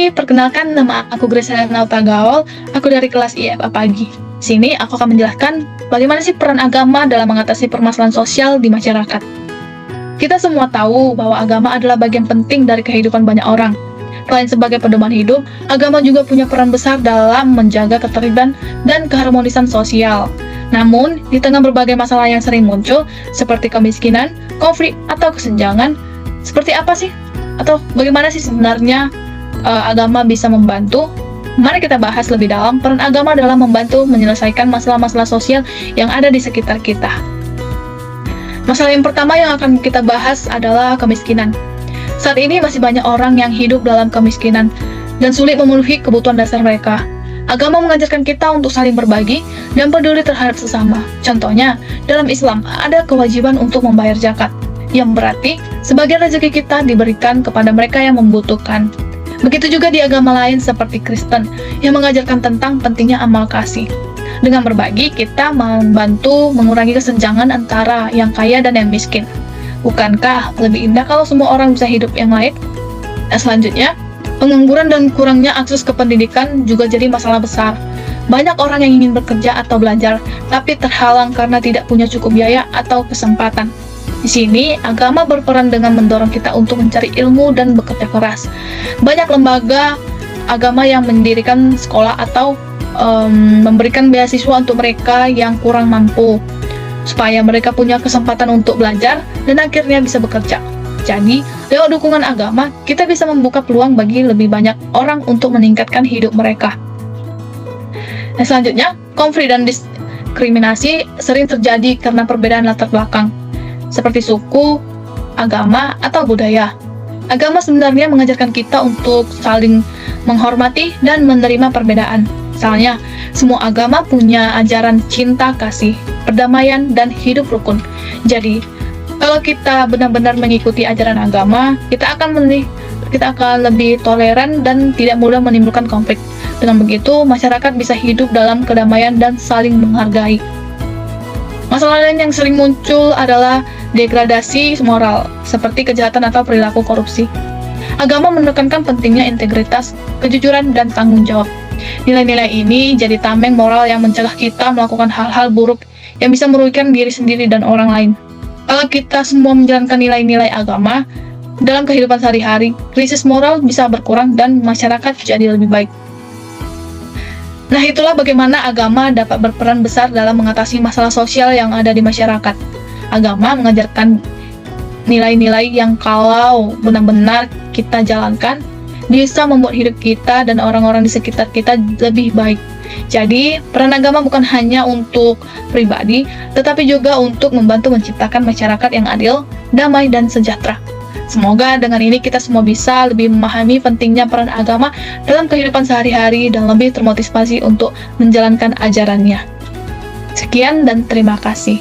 Hai, perkenalkan nama aku Grace Renalta Gaul, aku dari kelas IFA Pagi. Sini aku akan menjelaskan bagaimana sih peran agama dalam mengatasi permasalahan sosial di masyarakat. Kita semua tahu bahwa agama adalah bagian penting dari kehidupan banyak orang. Selain sebagai pedoman hidup, agama juga punya peran besar dalam menjaga ketertiban dan keharmonisan sosial. Namun, di tengah berbagai masalah yang sering muncul, seperti kemiskinan, konflik, atau kesenjangan, seperti apa sih? Atau bagaimana sih sebenarnya agama bisa membantu? Mari kita bahas lebih dalam peran agama dalam membantu menyelesaikan masalah-masalah sosial yang ada di sekitar kita. Masalah yang pertama yang akan kita bahas adalah kemiskinan. Saat ini masih banyak orang yang hidup dalam kemiskinan dan sulit memenuhi kebutuhan dasar mereka. Agama mengajarkan kita untuk saling berbagi dan peduli terhadap sesama. Contohnya, dalam Islam ada kewajiban untuk membayar zakat, yang berarti sebagian rezeki kita diberikan kepada mereka yang membutuhkan. Begitu juga di agama lain seperti Kristen, yang mengajarkan tentang pentingnya amal kasih. Dengan berbagi, kita membantu mengurangi kesenjangan antara yang kaya dan yang miskin. Bukankah lebih indah kalau semua orang bisa hidup yang lain? Dan selanjutnya, pengangguran dan kurangnya akses ke pendidikan juga jadi masalah besar. Banyak orang yang ingin bekerja atau belajar, tapi terhalang karena tidak punya cukup biaya atau kesempatan. Di sini, agama berperan dengan mendorong kita untuk mencari ilmu dan bekerja keras. Banyak lembaga agama yang mendirikan sekolah atau memberikan beasiswa untuk mereka yang kurang mampu, supaya mereka punya kesempatan untuk belajar dan akhirnya bisa bekerja. Jadi, lewat dukungan agama, kita bisa membuka peluang bagi lebih banyak orang untuk meningkatkan hidup mereka. Dan selanjutnya, konflik dan diskriminasi sering terjadi karena perbedaan latar belakang, seperti suku, agama, atau budaya. Agama sebenarnya mengajarkan kita untuk saling menghormati dan menerima perbedaan. Misalnya, semua agama punya ajaran cinta kasih, perdamaian, dan hidup rukun. Jadi, kalau kita benar-benar mengikuti ajaran agama, kita akan lebih toleran dan tidak mudah menimbulkan konflik. Dengan begitu, masyarakat bisa hidup dalam kedamaian dan saling menghargai. Masalah lain yang sering muncul adalah degradasi moral, seperti kejahatan atau perilaku korupsi. Agama menekankan pentingnya integritas, kejujuran, dan tanggung jawab. Nilai-nilai ini jadi tameng moral yang mencegah kita melakukan hal-hal buruk yang bisa merugikan diri sendiri dan orang lain. Kalau kita semua menjalankan nilai-nilai agama dalam kehidupan sehari-hari, krisis moral bisa berkurang dan masyarakat jadi lebih baik. Nah, itulah bagaimana agama dapat berperan besar dalam mengatasi masalah sosial yang ada di masyarakat. Agama mengajarkan nilai-nilai yang kalau benar-benar kita jalankan, bisa membuat hidup kita dan orang-orang di sekitar kita lebih baik. Jadi, peran agama bukan hanya untuk pribadi, tetapi juga untuk membantu menciptakan masyarakat yang adil, damai, dan sejahtera. Semoga dengan ini kita semua bisa lebih memahami pentingnya peran agama dalam kehidupan sehari-hari dan lebih termotivasi untuk menjalankan ajarannya. Sekian dan terima kasih.